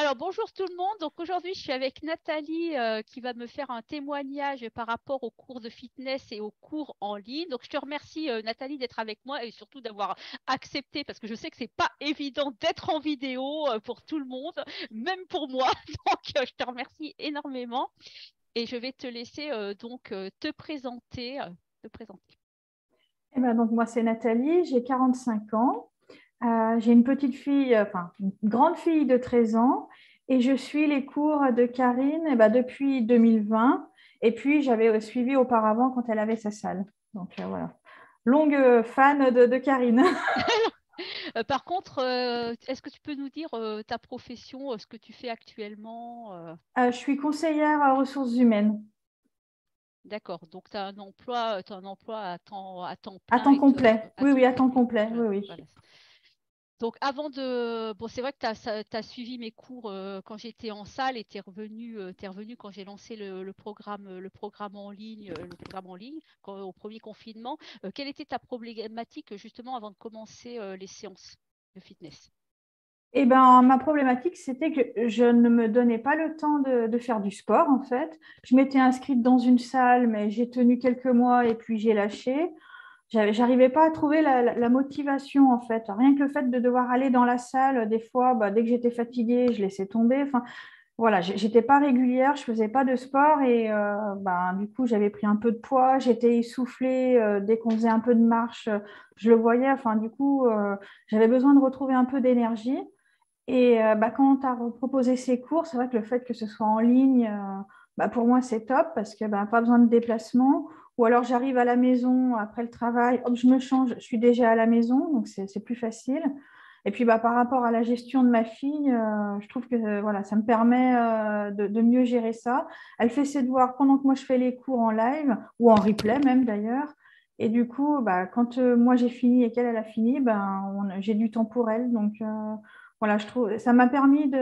Alors, bonjour tout le monde. Donc, aujourd'hui, je suis avec Nathalie qui va me faire un témoignage par rapport aux cours de fitness et aux cours en ligne. Donc, je te remercie, Nathalie, d'être avec moi et surtout d'avoir accepté parce que je sais que c'est pas évident d'être en vidéo pour tout le monde, même pour moi. Donc, je te remercie énormément et je vais te laisser te présenter. Te présenter. Eh ben, donc moi, c'est Nathalie, j'ai 45 ans. J'ai une petite fille, enfin une grande fille de 13 ans et je suis les cours de Karine depuis 2020. Et puis, j'avais suivi auparavant quand elle avait sa salle. Donc voilà, longue fan de Karine. Par contre, est-ce que tu peux nous dire ta profession, ce que tu fais actuellement Je suis conseillère à ressources humaines D'accord. Donc, tu as un emploi à temps à plein temps et complet. à Oui, temps oui, à temps complet. complet. Oui, oui. Voilà. Donc, avant de. Bon, c'est vrai que tu as suivi mes cours quand j'étais en salle et tu es revenu quand j'ai lancé le programme en ligne au premier confinement. Quelle était ta problématique justement avant de commencer les séances de fitness? Eh ben, ma problématique, c'était que je ne me donnais pas le temps de faire du sport, en fait. Je m'étais inscrite dans une salle, mais j'ai tenu quelques mois et puis j'ai lâché. J'arrivais pas à trouver la motivation, en fait. Rien que le fait de devoir aller dans la salle, des fois, dès que j'étais fatiguée, je laissais tomber. Enfin, voilà, j'étais pas régulière, je faisais pas de sport et du coup, j'avais pris un peu de poids, j'étais essoufflée. Dès qu'on faisait un peu de marche, je le voyais. Enfin, du coup, j'avais besoin de retrouver un peu d'énergie. Et quand on t'a proposé ces cours, c'est vrai que le fait que ce soit en ligne, pour moi, c'est top parce que pas besoin de déplacement. Ou alors j'arrive à la maison après le travail, hop, je me change, je suis déjà à la maison, donc c'est plus facile. Et puis par rapport à la gestion de ma fille, je trouve que voilà, ça me permet de mieux gérer ça. Elle fait ses devoirs pendant que moi je fais les cours en live ou en replay même d'ailleurs. Et du coup, quand moi j'ai fini et qu'elle elle a fini, j'ai du temps pour elle. Donc voilà, je trouve ça m'a permis de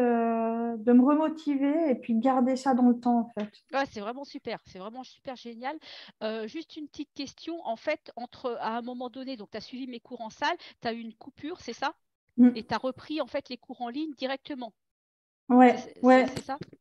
me remotiver et puis de garder ça dans le temps, en fait. Ouais, c'est vraiment super génial. Juste une petite question, en fait, à un moment donné, donc tu as suivi mes cours en salle, tu as eu une coupure, c'est ça? Et Mm. tu as repris en fait les cours en ligne directement. Ouais, ouais, C'est ça? Ouais,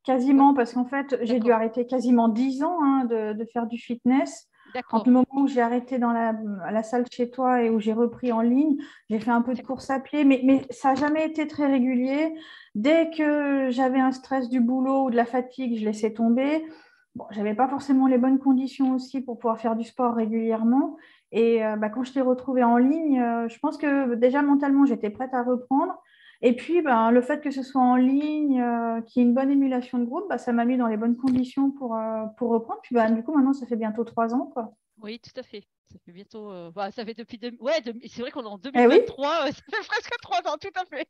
quasiment, parce qu'en fait, j'ai dû d'accord, arrêter quasiment 10 ans de faire du fitness. Entre d'accord, le moment où j'ai arrêté à la salle chez toi et où j'ai repris en ligne, j'ai fait un peu de d'accord. course à pied, mais ça n'a jamais été très régulier. Dès que j'avais un stress du boulot ou de la fatigue, je laissais tomber. Bon, j'avais pas forcément les bonnes conditions aussi pour pouvoir faire du sport régulièrement. Et quand je t'ai retrouvée en ligne, je pense que déjà mentalement, j'étais prête à reprendre. Et puis, le fait que ce soit en ligne, qu'il y ait une bonne émulation de groupe, ça m'a mis dans les bonnes conditions pour reprendre. Puis, du coup, maintenant, ça fait bientôt 3 ans, quoi. Oui, tout à fait. Ça fait bientôt, ça fait depuis ouais, c'est vrai qu'on est en Eh oui. 2023, ça fait presque 3 ans, tout à fait.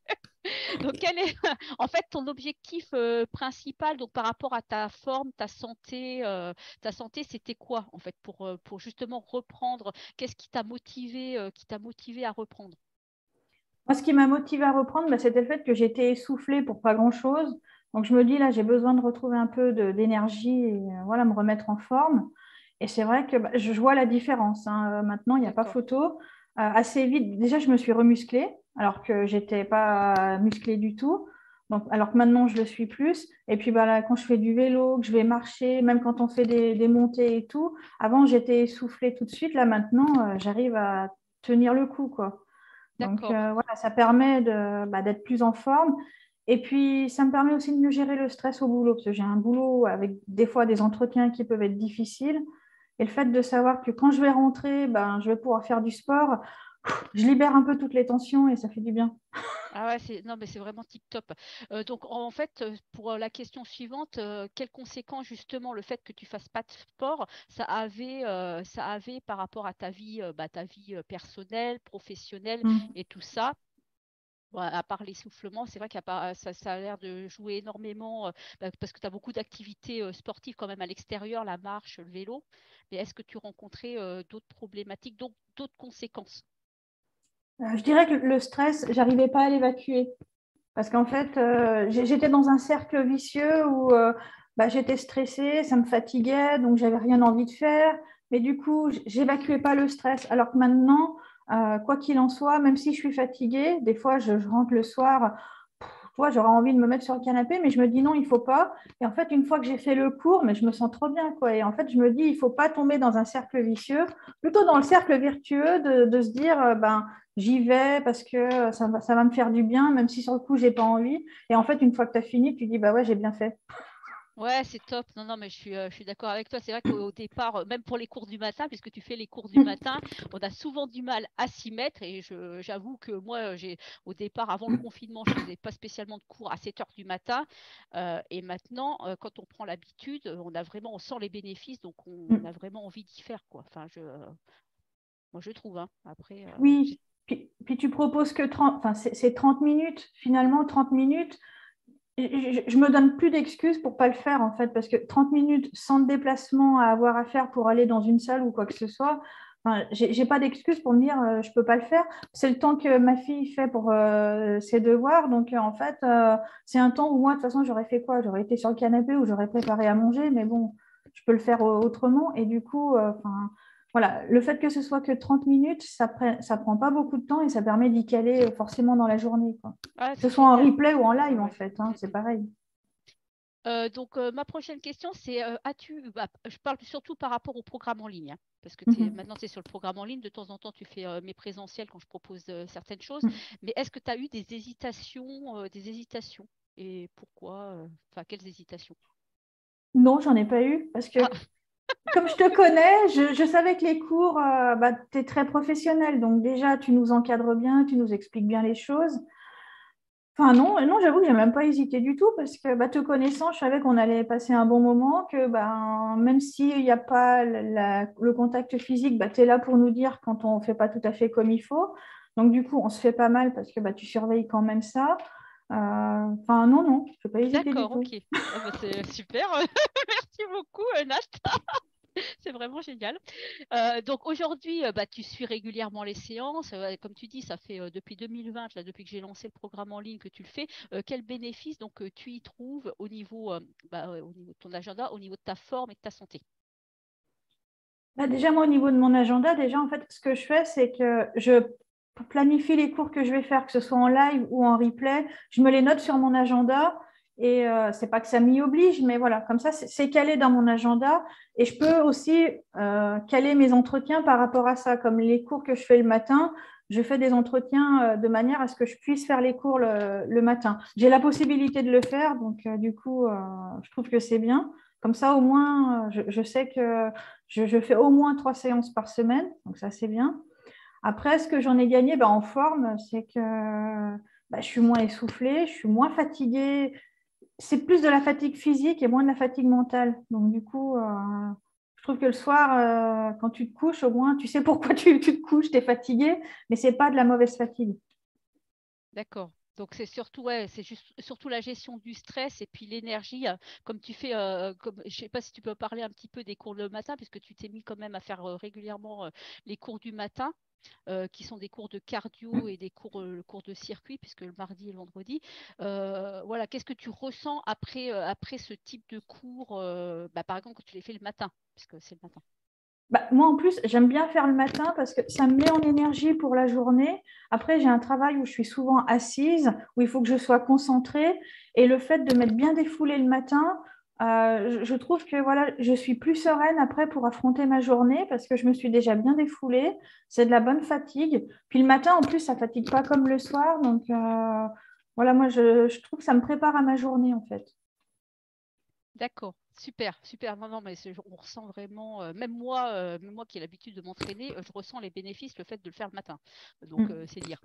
Donc, quel est en fait ton objectif principal donc par rapport à ta forme, ta santé, c'était quoi en fait pour justement reprendre? Qu'est-ce qui t'a motivé à reprendre? Moi, ce qui m'a motivée à reprendre, c'était le fait que j'étais essoufflée pour pas grand-chose. Donc, je me dis, là, j'ai besoin de retrouver un peu d'énergie et voilà, me remettre en forme. Et c'est vrai que je vois la différence, hein. Maintenant, il n'y a pas D'accord, photo. Assez vite, déjà, je me suis remusclée, alors que j'étais pas musclée du tout. Donc, alors que maintenant, je le suis plus. Et puis, là, quand je fais du vélo, que je vais marcher, même quand on fait des montées et tout, avant, j'étais essoufflée tout de suite. Là, maintenant, j'arrive à tenir le coup, quoi. Donc d'accord. voilà, ça permet d'être plus en forme. Et puis, ça me permet aussi de mieux gérer le stress au boulot, parce que j'ai un boulot avec des fois des entretiens qui peuvent être difficiles. Et le fait de savoir que quand je vais rentrer, je vais pouvoir faire du sport, je libère un peu toutes les tensions et ça fait du bien. Ah ouais, non, mais c'est vraiment tip top. Donc en fait, pour la question suivante, quelles conséquences justement le fait que tu fasses pas de sport, ça avait par rapport à ta vie personnelle, professionnelle Mm. et tout ça? Bon, à part l'essoufflement, c'est vrai ça a l'air de jouer énormément parce que tu as beaucoup d'activités sportives quand même à l'extérieur, la marche, le vélo. Mais est-ce que tu rencontrais d'autres problématiques, d'autres conséquences? Je dirais que le stress, j'arrivais pas à l'évacuer. Parce qu'en fait, j'étais dans un cercle vicieux où j'étais stressée, ça me fatiguait, donc j'avais rien envie de faire. Mais du coup, j'évacuais pas le stress. Alors que maintenant, quoi qu'il en soit, même si je suis fatiguée, des fois, je rentre le soir, vois, j'aurais envie de me mettre sur le canapé, mais je me dis non, il ne faut pas. Et en fait, une fois que j'ai fait le cours, mais je me sens trop bien, quoi. Et en fait, je me dis, il ne faut pas tomber dans un cercle vicieux, plutôt dans le cercle vertueux de se dire, ben, j'y vais parce que ça va me faire du bien, même si sur le coup, je n'ai pas envie. Et en fait, une fois que tu as fini, tu dis, bah ouais, j'ai bien fait. Ouais, c'est top. Non, non, mais je suis d'accord avec toi. C'est vrai qu'au départ, même pour les cours du matin, puisque tu fais les cours du matin, on a souvent du mal à s'y mettre. Et j'avoue que moi, au départ, avant le confinement, je faisais pas spécialement de cours à 7 heures du matin. Et maintenant, quand on prend l'habitude, on sent les bénéfices, donc on a vraiment envie d'y faire, quoi. Enfin, moi, je trouve, hein. Après, Oui, puis tu proposes que 30, enfin, c'est 30 minutes, finalement, 30 minutes. Je me donne plus d'excuses pour pas le faire, en fait, parce que 30 minutes sans déplacement à avoir à faire pour aller dans une salle ou quoi que ce soit, enfin, j'ai pas d'excuses pour me dire je peux pas le faire. C'est le temps que ma fille fait pour ses devoirs, donc en fait, c'est un temps où moi, de toute façon, j'aurais fait quoi? J'aurais été sur le canapé ou j'aurais préparé à manger, mais bon, je peux le faire autrement. Et du coup, enfin, voilà, le fait que ce soit que 30 minutes, ça prend pas beaucoup de temps et ça permet d'y caler forcément dans la journée, quoi. ah, Que ce c'est soit en génial. replay ou en Ouais, live, en ouais. fait, Mm, hein, c'est mm. pareil. Donc, ma prochaine question, c'est je parle surtout par rapport au programme en ligne, hein, parce que Mhm. maintenant, c'est sur le programme en ligne. De temps en temps, tu fais mes présentiels quand je propose certaines choses. Mhm. Mais est-ce que tu as eu des hésitations, des hésitations? Et pourquoi? Enfin, quelles hésitations? Non, j'en ai pas eu parce que Ah, comme je te connais, je savais que les cours, bah, tu es très professionnel. Donc déjà, tu nous encadres bien, tu nous expliques bien les choses. Enfin non, non, j'avoue que j'ai même pas hésité du tout parce que bah, te connaissant, je savais qu'on allait passer un bon moment, que bah, même s'il n'y a pas le contact physique, bah, tu es là pour nous dire quand on ne fait pas tout à fait comme il faut. Donc du coup, on se fait pas mal parce que bah, tu surveilles quand même ça. Enfin non, non, je n'ai pas hésité du d'accord, tout. ok. Ah, bah, c'est super. Merci beaucoup, Nat. C'est vraiment génial. Donc aujourd'hui, bah, tu suis régulièrement les séances. Comme tu dis, ça fait depuis 2020, là, depuis que j'ai lancé le programme en ligne que tu le fais. Quel bénéfice donc tu y trouves au niveau de ton agenda, au niveau de ta forme et de ta santé? Bah, déjà, moi, au niveau de mon agenda, déjà, en fait, ce que je fais, c'est que je planifie les cours que je vais faire, que ce soit en live ou en replay. Je me les note sur mon agenda et c'est pas que ça m'y oblige, mais voilà, comme ça, c'est calé dans mon agenda. Et je peux aussi caler mes entretiens par rapport à ça. Comme les cours que je fais le matin, je fais des entretiens de manière à ce que je puisse faire les cours le matin. J'ai la possibilité de le faire, donc du coup, je trouve que c'est bien. Comme ça, au moins, je sais que je fais au moins 3 séances par semaine, donc ça c'est bien. Après, ce que j'en ai gagné en forme, c'est que je suis moins essoufflée, je suis moins fatiguée. C'est plus de la fatigue physique et moins de la fatigue mentale. Donc du coup, je trouve que le soir, quand tu te couches, au moins, tu sais pourquoi tu te couches, tu es fatiguée, mais ce n'est pas de la mauvaise fatigue. D'accord. Donc c'est surtout ouais, c'est juste surtout la gestion du stress et puis l'énergie, comme tu fais comme je sais pas si tu peux parler un petit peu des cours le matin puisque tu t'es mis quand même à faire régulièrement les cours du matin qui sont des cours de cardio et des cours le cours de circuit puisque le mardi et le vendredi. Voilà, qu'est-ce que tu ressens après ce type de cours par exemple quand tu les fais le matin puisque c'est le matin. Moi, en plus, j'aime bien faire le matin parce que ça me met en énergie pour la journée. Après, j'ai un travail où je suis souvent assise, où il faut que je sois concentrée. Et le fait de m'être bien défoulée le matin, je trouve que voilà, je suis plus sereine après pour affronter ma journée parce que je me suis déjà bien défoulée. C'est de la bonne fatigue. Puis le matin, en plus, ça fatigue pas comme le soir. Donc, voilà, moi, je trouve que ça me prépare à ma journée, en fait. D'accord, super, super. Non, non, mais on ressent vraiment, même moi qui ai l'habitude de m'entraîner, je ressens les bénéfices, le fait de le faire le matin. Donc, Mm. c'est dire.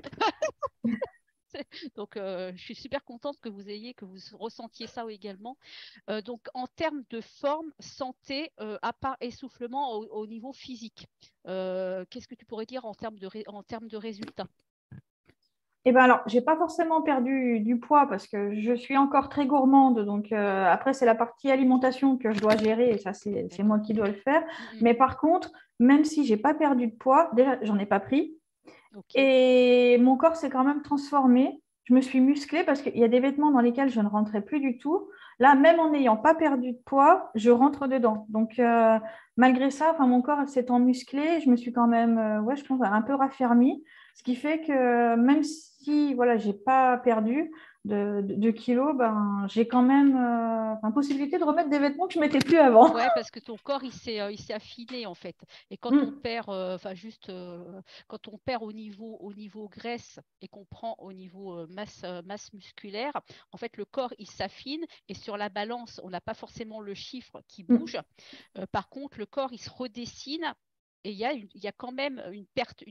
Donc, je suis super contente que vous ressentiez ça également. Donc, en termes de forme, santé, à part essoufflement au niveau physique, qu'est-ce que tu pourrais dire en termes de résultats? Eh ben alors, j'ai pas forcément perdu du poids parce que je suis encore très gourmande. Donc après, c'est la partie alimentation que je dois gérer et ça, c'est moi D'accord. qui dois le faire. Mm, mm. Mais par contre, même si j'ai pas perdu de poids, déjà, j'en ai pas pris Ok, et mon corps s'est quand même transformé. Je me suis musclée parce qu'il y a des vêtements dans lesquels je ne rentrais plus du tout. Là, même en n'ayant pas perdu de poids, je rentre dedans. Donc, malgré ça, enfin, mon corps s'étant musclé, je me suis quand même, ouais, je pense, un peu raffermie. Ce qui fait que même si voilà, j'ai pas perdu, de kilos, ben, j'ai quand même possibilité de remettre des vêtements que je ne mettais plus avant. Ouais, parce que ton corps, il s'est affiné en fait. Et quand on Mm, perd, quand on perd au niveau graisse et qu'on prend au niveau masse musculaire, en fait, le corps, il s'affine et sur la balance, on n'a pas forcément le chiffre qui mm, bouge. Par contre, le corps, il se redessine et il y a quand même une perte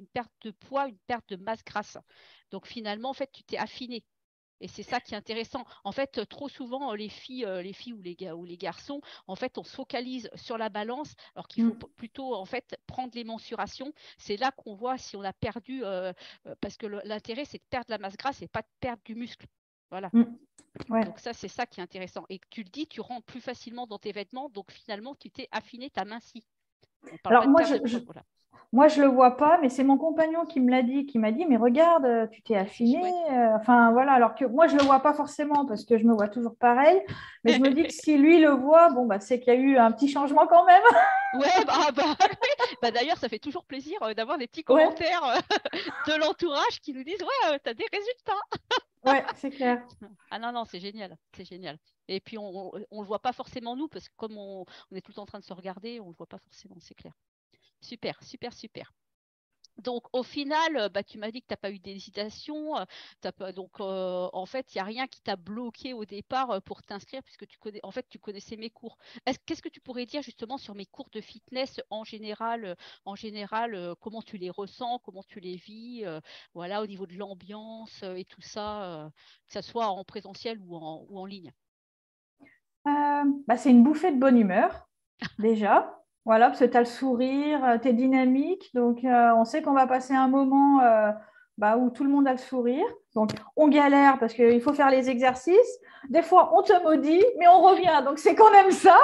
de poids, une perte de masse grasse. Donc finalement, en fait, tu t'es affiné. Et c'est ça qui est intéressant. En fait, trop souvent, les filles ou les garçons, en fait, on se focalise sur la balance, alors qu'il faut mm, plutôt, en fait, prendre les mensurations. C'est là qu'on voit si on a perdu, parce que l'intérêt, c'est de perdre la masse grasse et pas de perdre du muscle. Voilà. mm. Ouais. Donc ça, c'est ça qui est intéressant. Et tu le dis, tu rentres plus facilement dans tes vêtements, donc finalement, tu t'es affiné, t'as minci. On ne parle Alors pas de perte de poids. Voilà. moi, je le vois pas, mais c'est mon compagnon qui me l'a dit, qui m'a dit, mais regarde, tu t'es Ah, c'est affiné. chouette. Enfin, voilà, alors que moi, je le vois pas forcément parce que je me vois toujours pareil. Mais je me dis que si lui le voit, bon, bah, c'est qu'il y a eu un petit changement quand même. Ouais, oui. D'ailleurs, ça fait toujours plaisir d'avoir des petits Ouais, commentaires de l'entourage qui nous disent, ouais, t'as des résultats. ouais, c'est clair. Ah non, non, c'est génial, c'est génial. Et puis, on le voit pas forcément nous, parce que comme on est tout le temps en train de se regarder, on le voit pas forcément, c'est clair. Super, super, super. Donc, au final, bah, tu m'as dit que tu n'as pas eu d'hésitation. Donc, en fait, il n'y a rien qui t'a bloqué au départ pour t'inscrire, puisque en fait, tu connaissais mes cours. Qu'est-ce que tu pourrais dire justement sur mes cours de fitness en général, comment tu les ressens, comment tu les vis, voilà, au niveau de l'ambiance et tout ça, que ce soit en présentiel ou en ligne. Bah, c'est une bouffée de bonne humeur, déjà. Voilà, parce que tu as le sourire, tu es dynamique. Donc, on sait qu'on va passer un moment bah, où tout le monde a le sourire. Donc, on galère parce qu'il faut faire les exercices. Des fois, on te maudit, mais on revient. Donc, c'est quand même ça.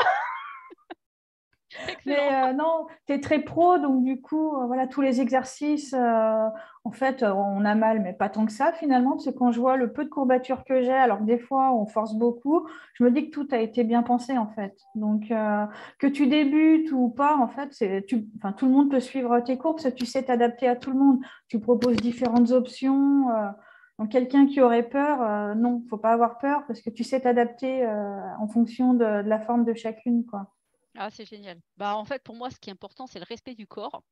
Mais Excellent. non, tu es très pro, donc du coup, voilà, tous les exercices, en fait, on a mal, mais pas tant que ça finalement, parce que quand je vois le peu de courbatures que j'ai, alors que des fois, on force beaucoup, je me dis que tout a été bien pensé, en fait. Donc, que tu débutes ou pas, en fait, enfin, tout le monde peut suivre tes cours, parce que tu sais t'adapter à tout le monde. Tu proposes différentes options. Donc, quelqu'un qui aurait peur, non, faut pas avoir peur, parce que tu sais t'adapter en fonction de la forme de chacune, quoi. Ah, c'est génial. Bah, en fait, pour moi, ce qui est important, c'est le respect du corps.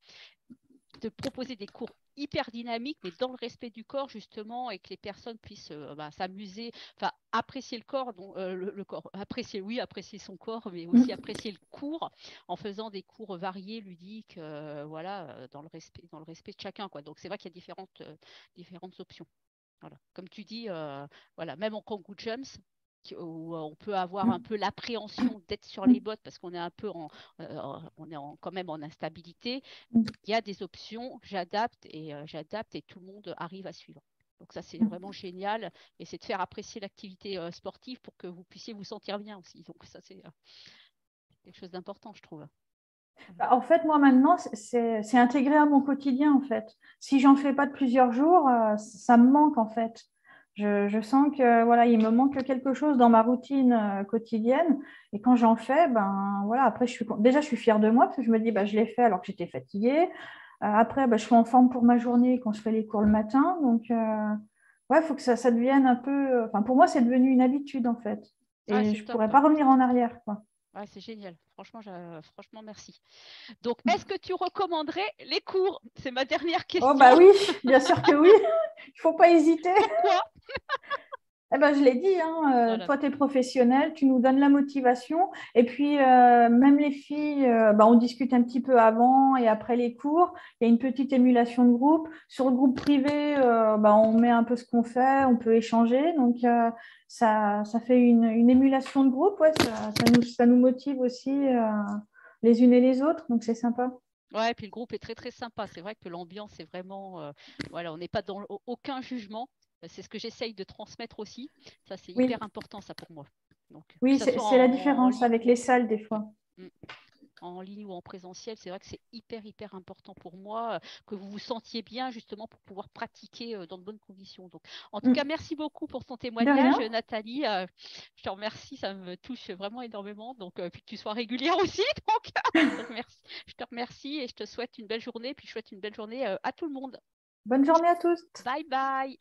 De proposer des cours hyper dynamiques, mais dans le respect du corps, justement, et que les personnes puissent bah, s'amuser, enfin, apprécier le corps, donc, le corps, apprécier, oui, apprécier son corps, mais aussi Mm. apprécier le cours en faisant des cours variés, ludiques, voilà, dans le respect de chacun, quoi. Donc, c'est vrai qu'il y a différentes options. Voilà. Comme tu dis, voilà, même en Kangoo Jumps, où on peut avoir un Mm. peu l'appréhension d'être sur les bottes parce qu'on est un peu quand même en instabilité. Mm. Il y a des options, j'adapte et tout le monde arrive à suivre. Donc ça, c'est Mm. vraiment génial et c'est de faire apprécier l'activité sportive pour que vous puissiez vous sentir bien aussi. Donc ça, c'est quelque chose d'important, je trouve. Voilà. En fait, moi maintenant, c'est intégré à mon quotidien, en fait. Si j'en fais pas de plusieurs jours, ça me manque, en fait. Je sens que voilà, il me manque quelque chose dans ma routine quotidienne. Et quand j'en fais, ben voilà, après, déjà, je suis fière de moi parce que je me dis, bah, je l'ai fait alors que j'étais fatiguée. Après, bah, je suis en forme pour ma journée quand je fais les cours le matin. Donc, ouais, il faut que ça devienne un peu. Enfin, pour moi, c'est devenu une habitude, en fait. Ah, Et c'est je top, pourrais pas revenir c'est en top. arrière, quoi. Ouais, c'est génial. Franchement, franchement, merci. Donc, est-ce que tu recommanderais les cours? C'est ma dernière Oh, question. bah oui, bien sûr que oui. Il faut pas hésiter. Pourquoi? Eh ben, je l'ai dit, hein, Voilà. toi, tu es professionnel, tu nous donnes la motivation. Et puis, même les filles, bah, on discute un petit peu avant et après les cours. Il y a une petite émulation de groupe. Sur le groupe privé, bah, on met un peu ce qu'on fait, on peut échanger. Donc, ça fait une émulation de groupe. Ouais, ça nous motive aussi les unes et les autres. Donc, c'est sympa. Ouais, et puis le groupe est très très sympa. C'est vrai que l'ambiance est vraiment, voilà, on n'est pas dans aucun jugement. C'est ce que j'essaye de transmettre aussi. Ça, c'est Oui, hyper important, ça pour moi. Donc, que oui, ça soit c'est la en différence ligne avec les ou salles des ouais, fois. mm, en ligne ou en présentiel, c'est vrai que c'est hyper hyper important pour moi que vous vous sentiez bien justement pour pouvoir pratiquer dans de bonnes conditions. Donc, en tout cas, Mm. merci beaucoup pour ton De témoignage, rien. Nathalie. Je te remercie, ça me touche vraiment énormément. Donc, puis que tu sois régulière aussi. Donc, merci. Je te remercie et je te souhaite une belle journée. Puis je souhaite une belle journée à tout le monde. Bonne journée à tous. Bye bye.